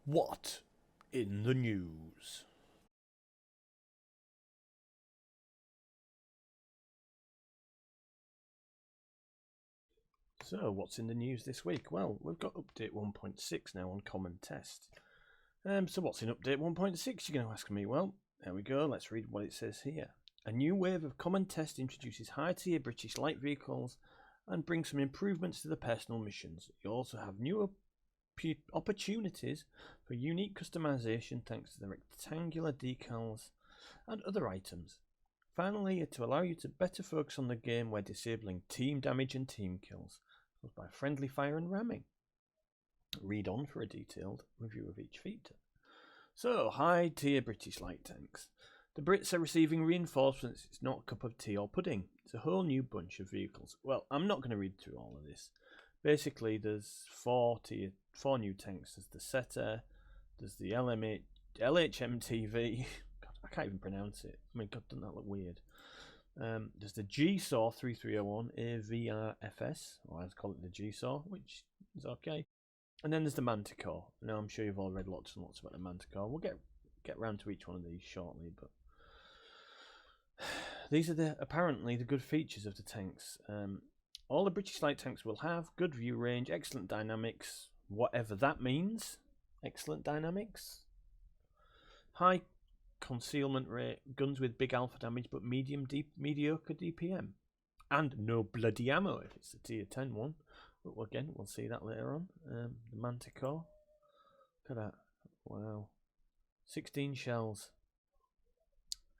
What in the news? So, what's in the news this week? Well, we've got update 1.6 now on common test. So what's in update 1.6? You're going to ask me. Well, there we go. Let's read what it says here. A new wave of common test introduces high-tier British light vehicles and brings some improvements to the personal missions. You also have new opportunities for unique customization thanks to the rectangular decals and other items. Finally, to allow you to better focus on the game, we're disabling team damage and team kills caused by friendly fire and ramming. Read on for a detailed review of each feature. So, high tier British light tanks. The Brits are receiving reinforcements. It's not a cup of tea or pudding. It's a whole new bunch of vehicles. Well, I'm not going to read through all of this. Basically, there's four new tanks. There's the Setter, there's the LHMTV. God, I can't even pronounce it. I mean, God, doesn't that look weird? There's the GSAW 3301 AVRFS, or I'd call it the GSAW, which is okay. And then there's the Manticore. Now, I'm sure you've all read lots and lots about the Manticore. We'll get round to each one of these shortly, but these are apparently the good features of the tanks. All the British light tanks will have good view range, excellent dynamics, whatever that means. Excellent dynamics. High concealment rate, guns with big alpha damage but mediocre DPM. And no bloody ammo if it's the tier 10 one. But again, we'll see that later on. The Manticore. Look at that. Wow. 16 shells.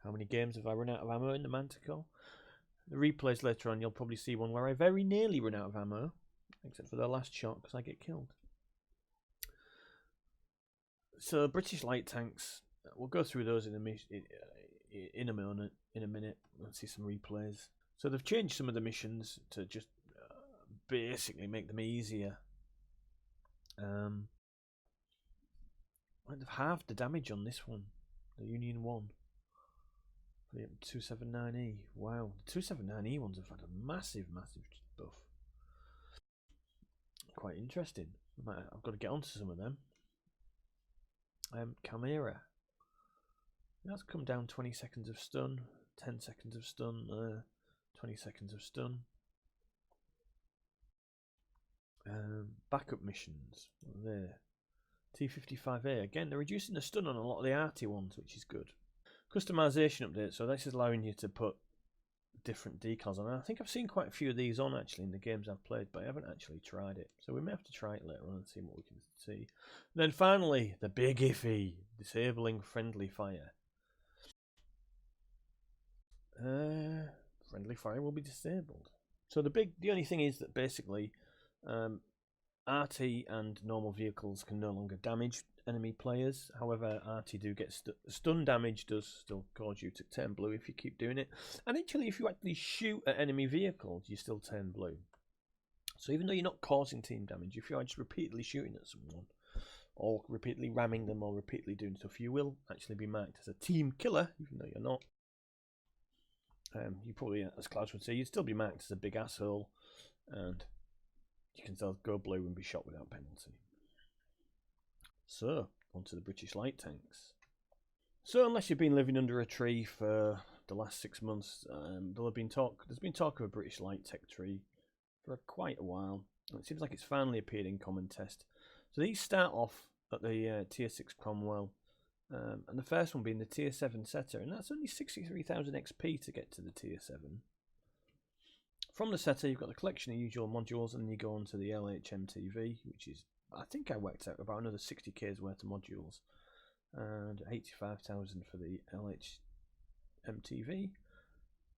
How many games have I run out of ammo in the Manticore? The replays later on, you'll probably see one where I very nearly run out of ammo. Except for the last shot because I get killed. So, British light tanks. We'll go through those in a minute. We'll see some replays. So they've changed some of the missions to just basically make them easier. They've halved the damage on this one, the Union 1. The 279E. Wow, the 279E ones have had a massive buff. Quite interesting. I've got to get onto some of them. Chimera. That's come down 20 seconds of stun, 10 seconds of stun, 20 seconds of stun. Backup missions. There. T55A. Again, they're reducing the stun on a lot of the arty ones, which is good. Customization update. So this is allowing you to put different decals on. I think I've seen quite a few of these on actually in the games I've played, but I haven't actually tried it. So we may have to try it later on and see what we can see. And then finally, the big iffy. Disabling friendly fire. Friendly fire will be disabled. So the only thing is that basically RT and normal vehicles can no longer damage enemy players. However, RT do get stun damage does still cause you to turn blue if you keep doing it. And actually, if you actually shoot at enemy vehicles, you still turn blue. So even though you're not causing team damage, if you are just repeatedly shooting at someone, or repeatedly ramming them, or repeatedly doing stuff, you will actually be marked as a team killer, even though you're not. You probably, as Klaus would say, you'd still be marked as a big asshole, and you can still go blue and be shot without penalty. So, onto the British light tanks. So, unless you've been living under a tree for the last 6 months, there's been talk of a British light tech tree for quite a while. And it seems like it's finally appeared in common test. So these start off at the tier 6 Cromwell. And the first one being the tier 7 Setter, and that's only 63,000 XP to get to the tier 7. From the Setter, you've got the collection of usual modules, and then you go on to the LHMTV, which is, I think I worked out about another 60k's worth of modules, and 85,000 for the LHMTV.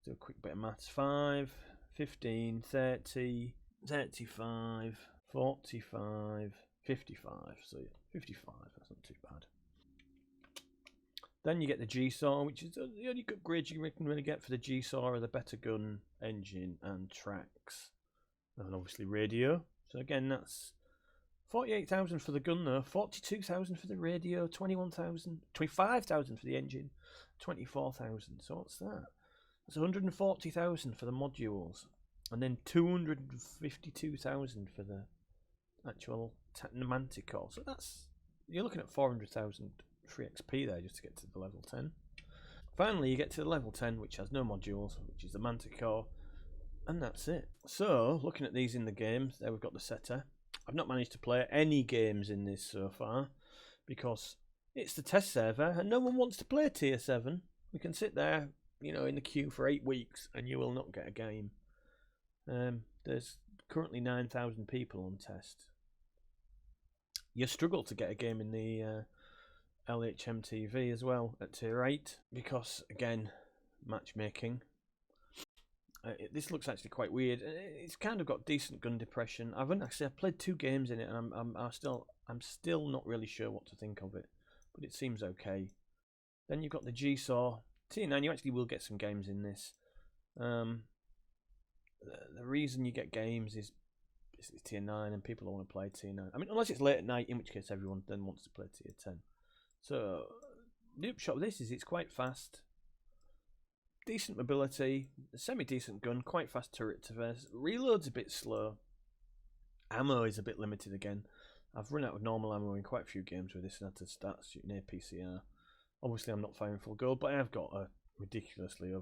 Do a quick bit of maths: 5, 15, 30, 35, 45, 55. So yeah, 55. That's not too bad. Then you get the GSAW, which is the only upgrade you can really get for the GSAW are the better gun, engine, and tracks. And obviously radio. So again, that's 48,000 for the gun though, 42,000 for the radio, 25,000 for the engine, 24,000. So what's that? That's 140,000 for the modules. And then 252,000 for the actual Manticore. So that's you're looking at 400,000 free XP there just to get to the level 10. Finally, you get to the level 10, which has no modules, which is the Manticore, and that's it. So, looking at these in the game, there we've got the setter. I've not managed to play any games in this so far, because it's the test server, and no one wants to play Tier 7. We can sit there, you know, in the queue for 8 weeks, and you will not get a game. There's currently 9,000 people on test. You struggle to get a game in the LHM TV as well at Tier 8 because, again, matchmaking. This looks actually quite weird. It's kind of got decent gun depression. I've played 2 games in it, and I'm still not really sure what to think of it, but it seems okay. Then you've got the G-Saw Tier 9. You actually will get some games in this. The reason you get games is it's Tier 9 and people don't want to play Tier 9. I mean, unless it's late at night, in which case everyone then wants to play Tier 10. So, the upshot of this is it's quite fast. Decent mobility, a semi-decent gun, quite fast turret traverse. Reload's a bit slow. Ammo is a bit limited again. I've run out of normal ammo in quite a few games with this and had to start shooting APCR. Obviously I'm not firing full gold, but I have got a ridiculously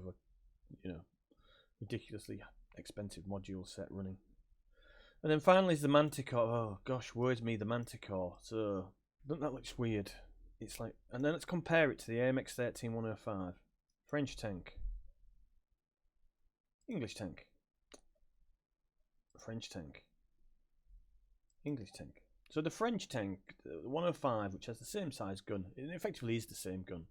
expensive module set running. And then finally is the Manticore. Oh gosh, words me, the Manticore. So, that looks weird. It's like, and then let's compare it to the AMX 13105. French tank. English tank. French tank. English tank. So the French tank, the 105, which has the same size gun, it effectively is the same gun,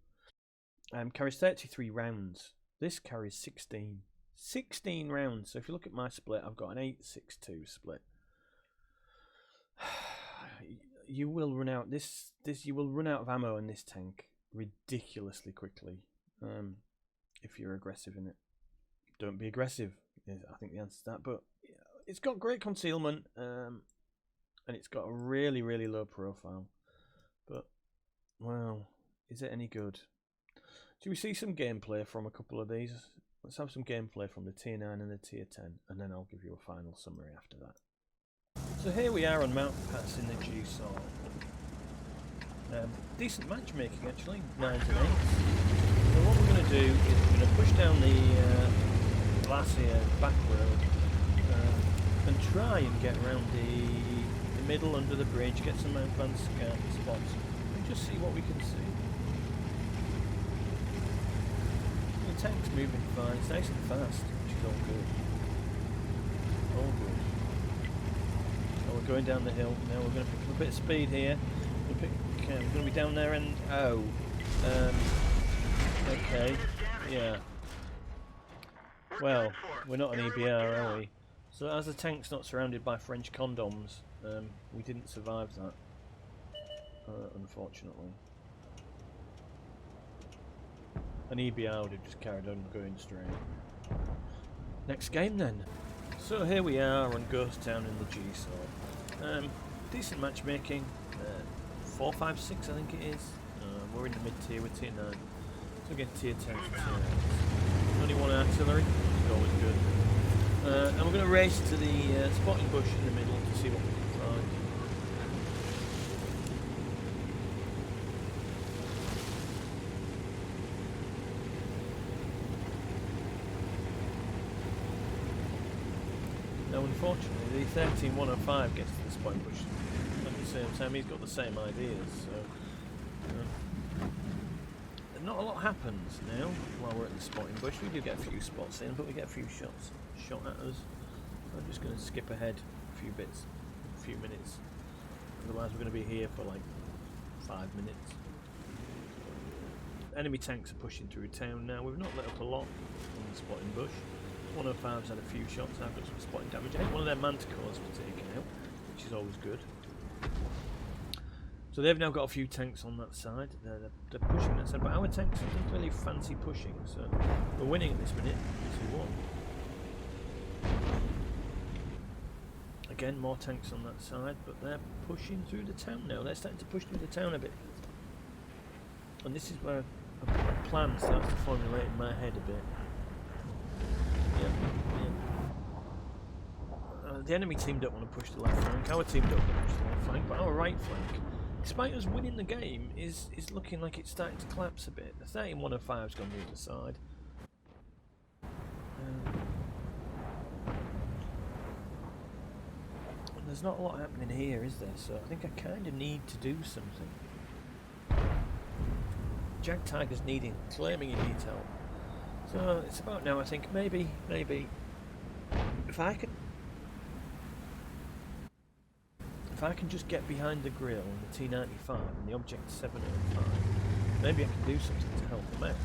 carries 33 rounds. This carries 16. 16 rounds. So if you look at my split, I've got an 8-6-2 split. You will run out you will run out of ammo in this tank ridiculously quickly if you're aggressive in it. Don't be aggressive, I think the answer to that. But it's got great concealment, and it's got a really, really low profile. But, well, is it any good? Do we see some gameplay from a couple of these? Let's have some gameplay from the Tier 9 and the Tier 10, and then I'll give you a final summary after that. So here we are on Mountain Pass in the G-Saw. Decent matchmaking actually, 9s and 8s. So what we're going to do is we're going to push down the glacier back road and try and get around the middle under the bridge, get some advanced scout spots, and just see what we can see. The tank's moving fine, it's nice and fast, which is all good. All good. So we're going down the hill now. We're going to pick up a bit of speed here. We're going to be down there and okay, yeah. Well, we're not an EBR, are we? So as the tank's not surrounded by French condoms, we didn't survive that, unfortunately. An EBR would have just carried on going straight. Next game then. So here we are on Ghost Town in the G-Saw. Decent matchmaking. 4, 5, 6 I think it is. We're in the mid-tier with Tier 9. So again, Tier 10 to Tier 8. Only one artillery, which is always good. And we're going to race to the spotting bush in the middle to see what we can find. Now unfortunately the 13105 gets to the spotting bush at the same time. He's got the same ideas, so not a lot happens now while we're at the spotting bush. We do get a few spots in, but we get a few shots shot at us. I'm just going to skip ahead a few bits, a few minutes. Otherwise we're going to be here for like 5 minutes. Enemy tanks are pushing through town now. We've not let up a lot on the spotting bush. 105's had a few shots. I've got some spotting damage. I think one of their Manticores was taken out, which is always good. So they've now got a few tanks on that side. They're pushing that side, but our tanks don't really fancy pushing, so we're winning at this minute, 2-1. Again, more tanks on that side, but they're pushing through the town now. They're starting to push through the town a bit. And this is where a plan starts to formulate in my head a bit. Yeah. The enemy team don't want to push the left flank. Our team don't want to push the left flank, but our right flank despite us winning the game, is looking like it's starting to collapse a bit. The 13-105's gone the other side. There's not a lot happening here, is there? So I think I kind of need to do something. Jag Tiger's claiming he needs help. So it's about now, I think, maybe, if I can just get behind the grill and the T95 and the Object 705, maybe I can do something to help them out.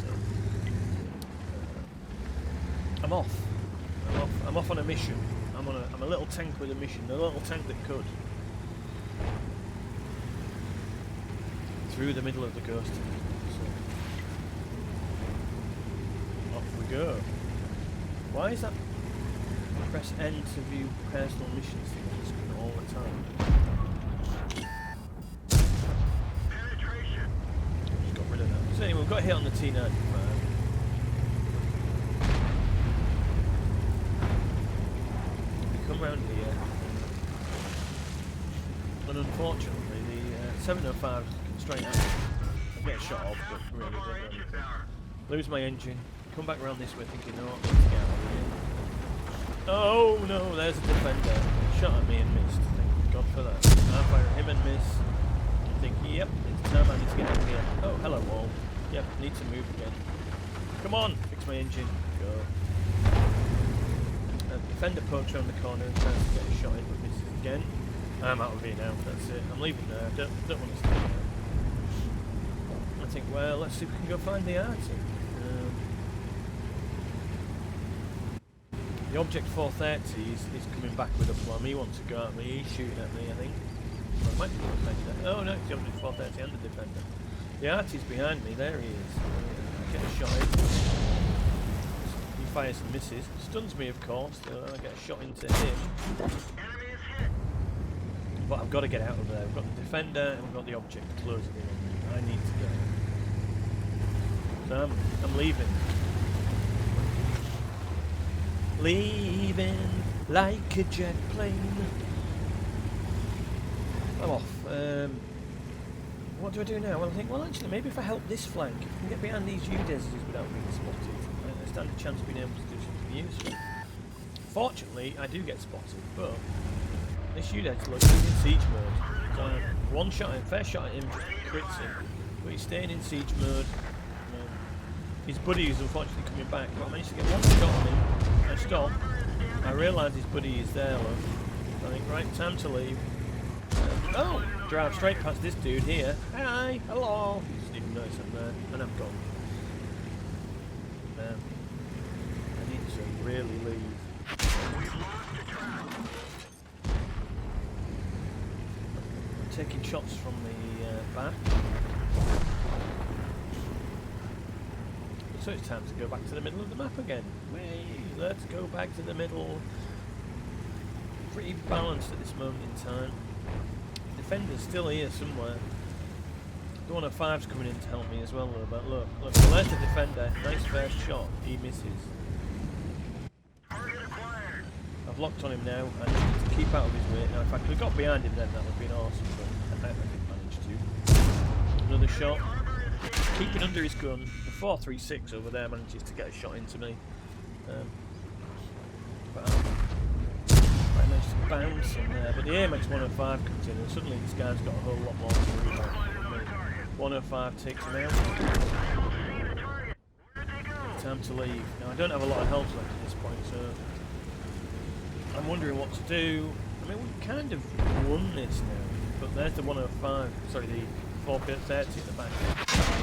So I'm off on a mission. I'm a little tank with a mission, a little tank that could. Through the middle of the ghost. So, off we go. Why is that press N to view personal missions thing on the screen all the time? Just got rid of that. So anyway, we've got a hit on the T95. Come round here, and unfortunately the 705 is straight out. I get shot off, but really don't do anything. Lose my engine, come back around this way thinking, no, I need to get out of here. Oh no, there's a defender. Shot at me and missed. Thank God for that. I fire at him and miss. I think, yep, it's time I need to get out of here. Oh, hello wall. Yep, need to move again. Come on, fix my engine. Go. Defender pokes around the corner and tries to get a shot in, but misses again. I'm out of here now, that's it. I'm leaving there, I don't want to stay there. I think, well, let's see if we can go find the arty. The Object 430 is coming back with a plum. He wants to go at me, he's shooting at me, I think. Well, it might be the defender. Oh no, it's the Object 430 and the defender. The arty's behind me, there he is. Get a shot in. Fires and misses, stuns me of course, so I get a shot into him. But I've got to get out of there. We've got the defender and we've got the Object closing in on me. I need to go. So I'm leaving. Leaving like a jet plane. I'm off. What do I do now? Well, I think, well actually maybe if I help this flank, if I can get behind these U-deses without being spotted, I stand a chance of being able to do something useful. Fortunately, I do get spotted, but this U-des looks in siege mode. So one shot at him, fair shot at him, crits him, but he's staying in siege mode. His buddy is unfortunately coming back, but I managed to get one shot on him. I stop. I realise his buddy is there, look. I think, right, time to leave. Oh! Drive straight past this dude here. Hi! Hello! He doesn't even notice I'm there, and I'm gone. I need to really leave. I'm taking shots from the back. So it's time to go back to the middle of the map again. Whee! Let's go back to the middle. Pretty balanced at this moment in time. Defender's still here somewhere. The 105's coming in to help me as well though, but look, well, there's the defender. Nice first shot, he misses. I've locked on him now, I just need to keep out of his way. Now if I could have got behind him then that would have been awesome, but I didn't manage to. Another shot. Keeping under his gun. The 436 over there manages to get a shot into me. But I managed to bounce in there, but the AMX 105 comes in and suddenly this guy's got a whole lot more to worry about. 105 takes him out. Time to leave. Now I don't have a lot of health left at this point, so I'm wondering what to do. I mean, we've kind of won this now, but there's the 105, sorry, the 430 at the back.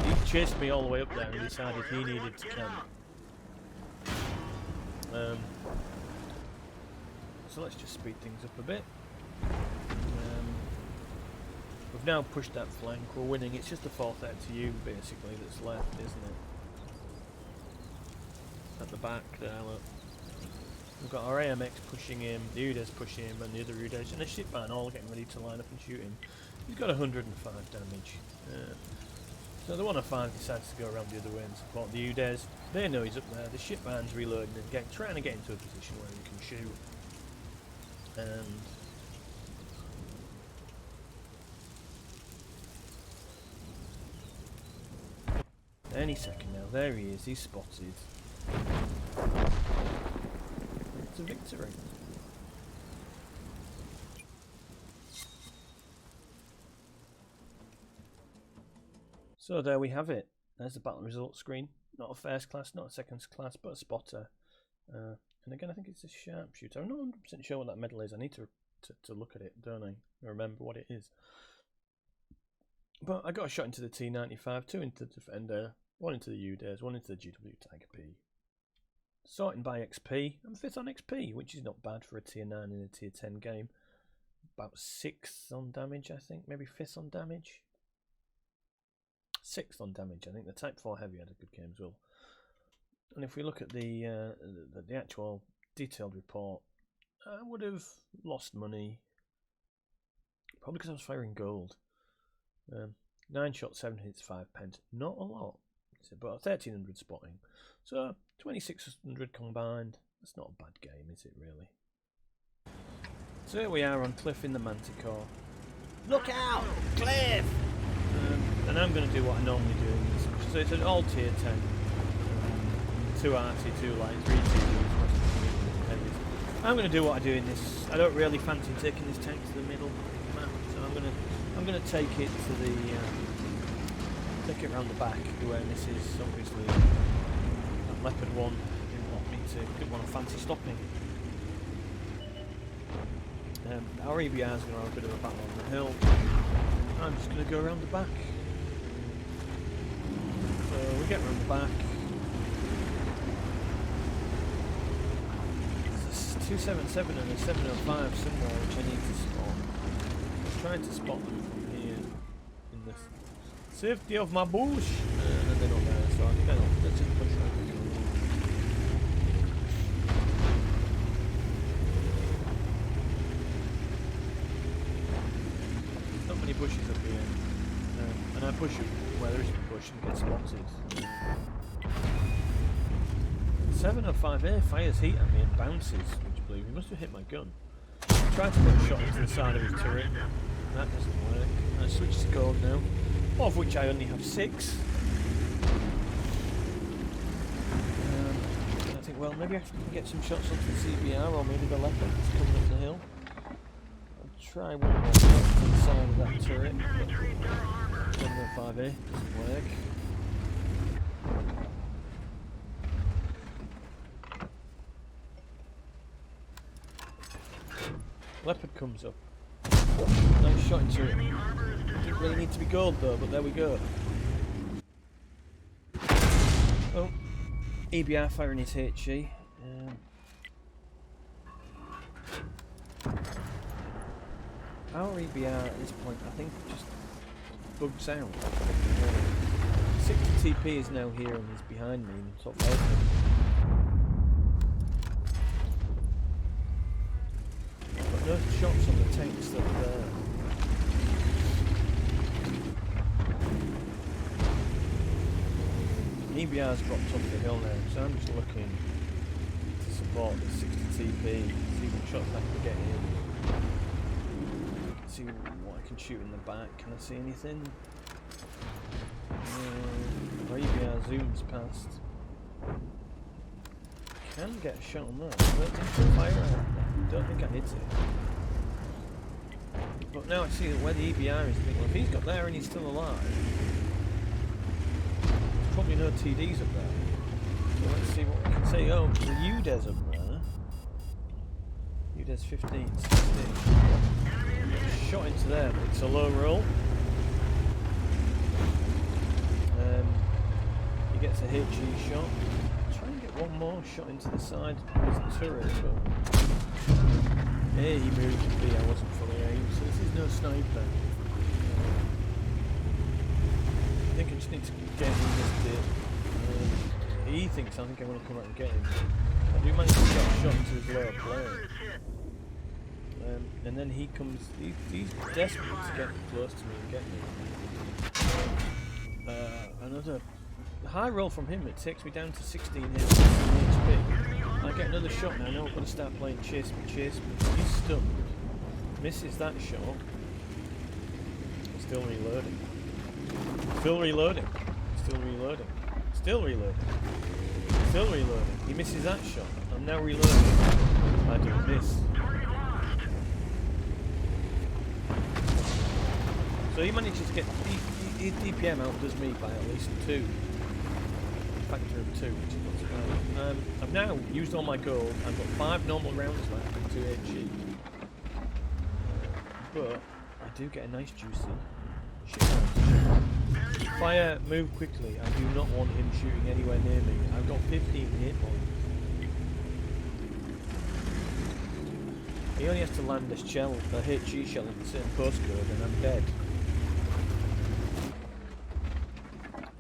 He chased me all the way up there and decided he needed to camp. So let's just speed things up a bit. We've now pushed that flank, we're winning. It's just the 430U basically that's left, isn't it? At the back there, look. We've got our AMX pushing him, the UDES pushing him, and the other UDES, and the ship van all getting ready to line up and shoot him. He's got 105 damage. So the 105 decides to go around the other way and support the UDES. They know he's up there, the ship van's reloading and trying to get into a position where he can shoot. And Any second now. There he is. He's spotted. It's a victory. So there we have it. There's the battle results screen. Not a first class, not a second class, but a spotter. And again, I think it's a sharpshooter. I'm not 100% sure what that medal is. I need to look at it, don't I? Remember what it is. But I got a shot into the T95, 2 into the Defender, 1 into the UDES, 1 into the GW Tiger P. Sorting by XP. I'm 5th on XP, which is not bad for a tier 9 in a tier 10 game. About 6th on damage, I think. Maybe 5th on damage. 6th on damage. I think the Type 4 Heavy had a good game as well. And if we look at the actual detailed report, I would have lost money. Probably because I was firing gold. 9 shots, 7 hits, 5 pence. Not a lot. It's about 1300 spotting. So 2600 combined. That's not a bad game, is it really? So here we are on Cliff in the Manticore. Look out! Cliff! And I'm going to do what I normally do in this. So it's an all tier 10. 2 arty, 2 light, 3 heavies. I'm going to do what I do in this. I don't really fancy taking this tank to the middle map, so I'm going to take it to the take it around the back where this is. Obviously, that leopard one didn't want to fancy stopping. Our EBR is going to have a bit of a battle on the hill. I'm just going to go around the back. So we get around the back. 277 and a 705 somewhere, which I need to spot. I'm trying to spot them from here in the safety of my bush, and they're not there, so I think let's just push right. There's not many bushes up here, and I push where there isn't a bush and get spotted. 705A fires heat at me and bounces. He must have hit my gun. I tried to put a shot into the side of his turret. That doesn't work. I switched to gold now, of which I only have 6. And I think, well, maybe I can get some shots onto the CBR or maybe the leopard that's coming up the hill. I'll try one more shot to the side of that turret. 705A doesn't work. Leopard comes up. Nice shot into it. Didn't really need to be gold though, but there we go. Oh, EBR firing his HE. Our EBR at this point, I think, just bugs out. 60 TP is now here and he's behind me in top left. No shots on the tanks that are there. EBR's dropped off the hill now, so I'm just looking to support the 60 TP, see what shots I can get in. See what I can shoot in the back. Can I see anything? EBR zooms past. Can get a shot on that. I don't think I'll fire out. Don't think I hit it. But now I see where the EBR is. I think, well, if he's got there and he's still alive, there's probably no TDs up there. So let's see what we can see. Oh, the UDES up there. UDES 15, 16. Shot into there, but it's a low roll. He gets a HE shot. One more shot into the side of the turret, but hey, he moved to B. I wasn't fully aimed, so this is no sniper. I think I just need to get him this bit. He thinks I think I'm going to come out and get him. I do manage to get a shot into his lower plane. And then he comes, he's desperate to get close to me and get me. Another high roll from him, it takes me down to 16 hits HP. I get another shot now, now I'm going to start playing chase me. He's stunned. Misses that shot. Still reloading. Still reloading. Still reloading. Still reloading. He misses that shot. I'm now reloading. I do this. So he manages to get his DPM outdoes me by at least 2. Factor of 2, which is not too bad. I've now used all my gold. I've got 5 normal rounds left and 2 HE. But I do get a nice juicy shit. Fire, move quickly. I do not want him shooting anywhere near me. I've got 15 hit points. He only has to land a shell, a HE shell in the same postcode, and I'm dead.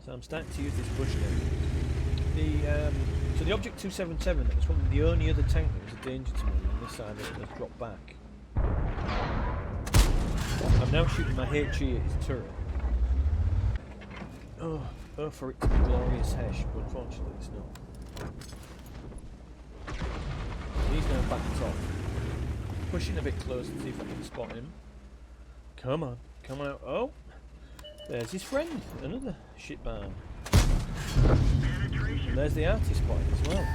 So I'm starting to use this bush now. So the Object 277, that was probably the only other tank that was a danger to me on this side that has dropped back. I'm now shooting my HE at his turret. Oh, for it to be glorious hesh, but unfortunately it's not. He's now backed off. Pushing a bit closer to see if I can spot him. Come on, come on. Oh, there's his friend, another shit barn. And there's the arty spotting as well.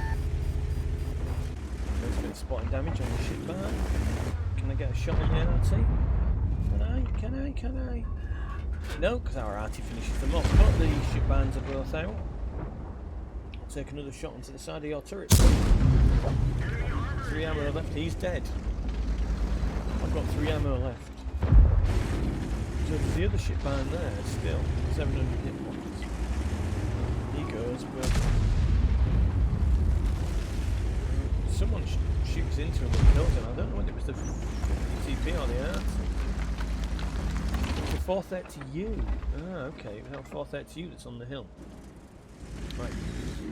There's a bit of spotting damage on the shit barn. Can I get a shot on the arty? Can I? No, because our arty finishes them off. But the ship barns are both out. I'll take another shot onto the side of your turret. 3 ammo left. He's dead. I've got 3 ammo left. So there's the other ship barn there still. 700 hit points. He goes, but someone shoots into him and kills him. I don't know whether it was the TP or the arty. 430U. Ah, okay. We have 430U that's on the hill. Right.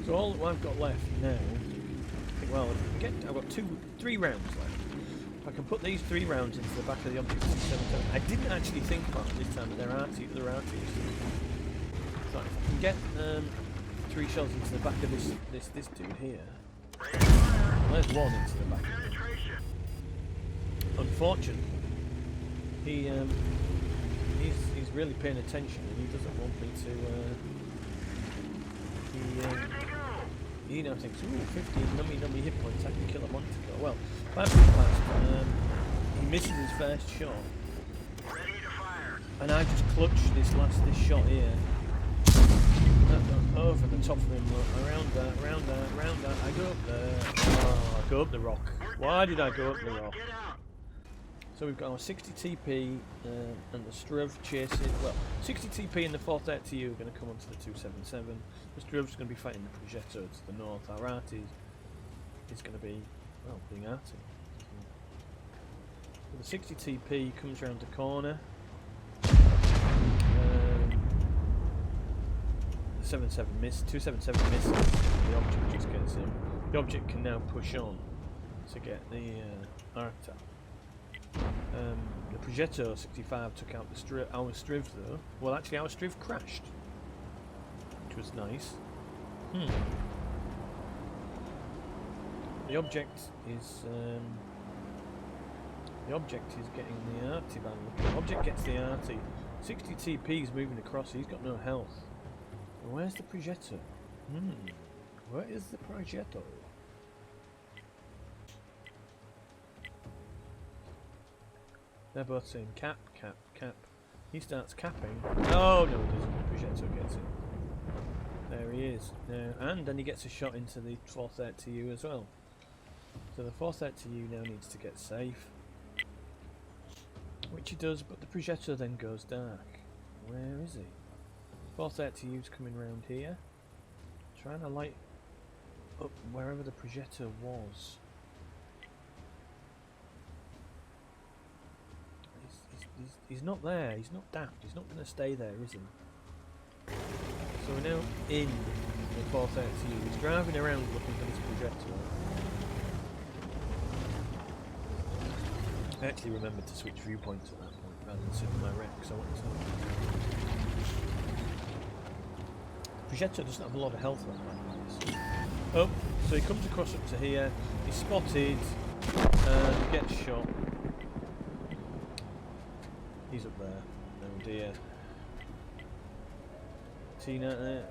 So all that I've got left now. Well, I've got 3 rounds left. If I can put these 3 rounds into the back of the Object 277. I didn't actually think about it this time that they're arty. So if I can get 3 shells into the back of this dude here. There's 1 into the back. Unfortunately, he's really paying attention, and he doesn't want me to. He now thinks, ooh, 15 nummy hit points. I can kill him once ago. Well, that's pretty fast. He misses his first shot, and I just clutch this shot here. Over the top of him, around that. I go up there. Oh, I go up the rock. Why did I go up the rock? So we've got our 60 TP and the Struv chasing. Well, 60 TP and the 430U are going to come onto the 277. The Struv's going to be fighting the Progetto to the north. Our arty is going to be, well, being arty. So the 60 TP comes around the corner. The 77 miss. 277 misses. The Object just gets him. The Object can now push on to get the arty. The Progetto 65 took out our Striv though. Well, actually our Striv crashed, which was nice. The Object is getting the arty van. The Object gets the arty. 60 TP is moving across. He's got no health. Where's the Progetto? Where is the Progetto? They're both saying cap. He starts capping. Oh no, the Progetto gets him. There he is. And then he gets a shot into the 430U as well. So the 430U now needs to get safe. Which he does, but the Progetto then goes dark. Where is he? 430U's coming round here. Trying to light up wherever the Progetto was. He's not there, he's not daft, he's not going to stay there, is he? So we're now in the 430U. He's driving around looking for this Progetto. I actually remembered to switch viewpoints at that point rather than sit in my wreck, so I want to. Progetto doesn't have a lot of health left like this. Oh, so he comes across up to here, he's spotted, and he gets shot. He's up there. Oh dear. Tina,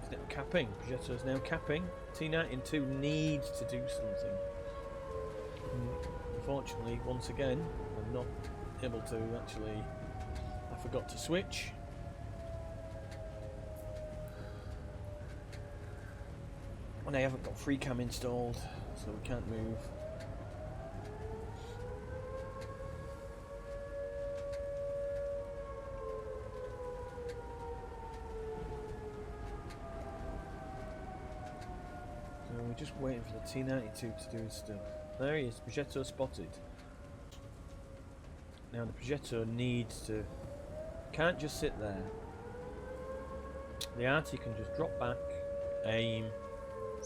It's now capping. Progetto is now capping. T92 needs to do something. Unfortunately, once again, I'm not able to actually. I forgot to switch. And I haven't got free cam installed, so we can't move. So we're just waiting for the T92 to do his stuff. There he is, Progetto spotted. Now the Progetto needs to, can't just sit there. The Arty can just drop back, aim,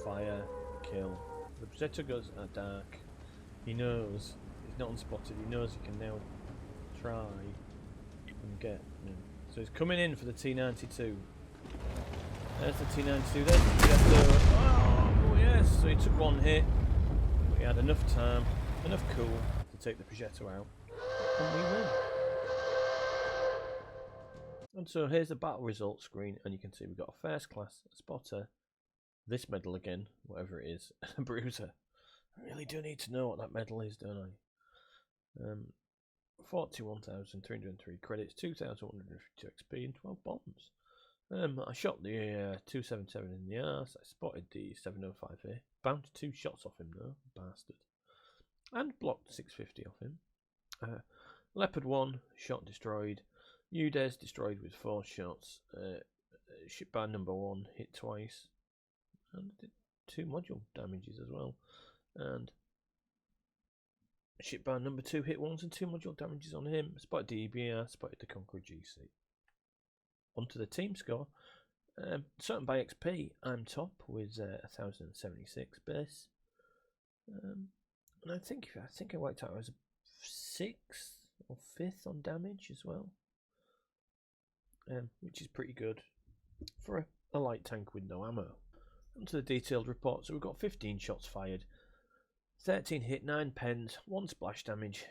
fire, kill. The Progetto goes dark. He knows he's not unspotted. He knows he can now try and get him. So he's coming in for the T92. There's the T92. There's the Progetto. Oh yes! So he took one hit. But he had enough time, enough cool to take the Progetto out, and we win. And so here's the battle results screen, and you can see we've got a first class, a spotter, this medal again, whatever it is, a bruiser. I really do need to know what that medal is, don't I? 41,303 credits, 2,152 XP, and 12 bombs. I shot the 277 in the arse. I spotted the 705A. Bounced 2 shots off him though, bastard. And blocked 650 off him. Leopard 1, shot destroyed. Udes destroyed with 4 shots. Shipbar number 1 hit twice. And did 2 module damages as well. And shipbar number 2 hit once and 2 module damages on him. Spotted the EBR, spotted the Conqueror GC. Onto the team score. Certain by XP, I'm top with 1,076 base. And I think I worked out I was 6th or 5th on damage as well. Which is pretty good for a light tank with no ammo. Onto the detailed report. So we've got 15 shots fired, 13 hit, 9 pens, 1 splash damage,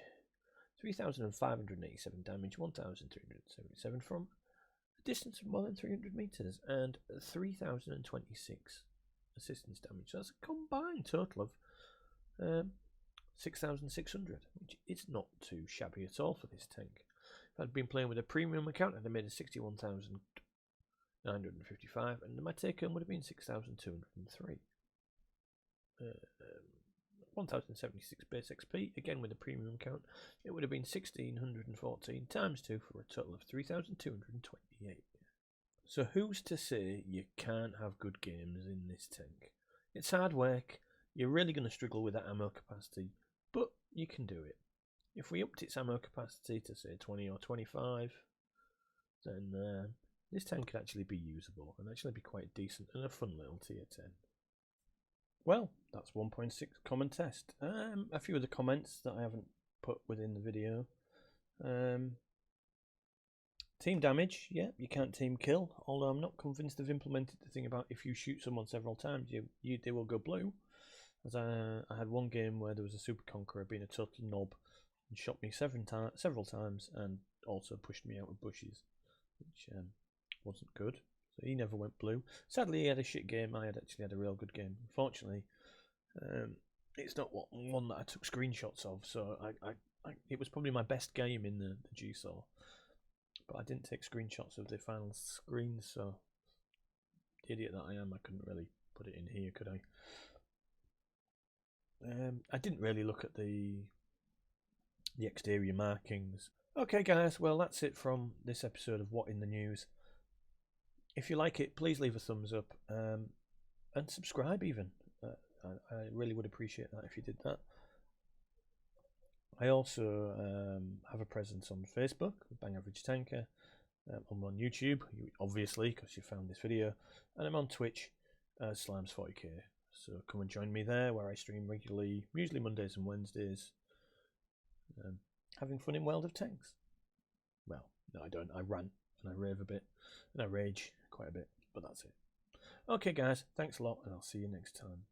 3,587 damage, 1,377 from a distance of more than 300 meters, and 3,026 assistance damage. So that's a combined total of 6,600, which is not too shabby at all for this tank. If I'd been playing with a premium account, I'd have made a 61,955, and my take home would have been 6,203. 1,076 base XP, again with a premium account, it would have been 1,614 times 2 for a total of 3,228. So who's to say you can't have good games in this tank? It's hard work, you're really going to struggle with that ammo capacity, but you can do it. If we upped its ammo capacity to say 20 or 25, then this tank could actually be usable and actually be quite decent and a fun little tier 10. Well, that's 1.6 common test. A few of the comments that I haven't put within the video. Team damage, yeah, you can't team kill, although I'm not convinced they've implemented the thing about if you shoot someone several times, they will go blue. As I had one game where there was a Super Conqueror being a total knob and shot me several times and also pushed me out of bushes, which wasn't good. So he never went blue. Sadly, he had a shit game. I had actually had a real good game. Unfortunately, it's not one that I took screenshots of, so it was probably my best game in the GSAW. But I didn't take screenshots of the final screen, so the idiot that I am, I couldn't really put it in here, could I? I didn't really look at the exterior markings. Okay guys, well that's it from this episode of What in the News. If you like it, please leave a thumbs up and subscribe even. I really would appreciate that if you did that. I also have a presence on Facebook, Bang Average Tanker. I'm on YouTube, obviously, because you found this video. And I'm on Twitch, Slimes40k. So come and join me there, where I stream regularly, usually Mondays and Wednesdays. Having fun in World of Tanks. Well, no I don't. I rant and I rave a bit. And I rage quite a bit. But that's it. Okay guys, thanks a lot and I'll see you next time.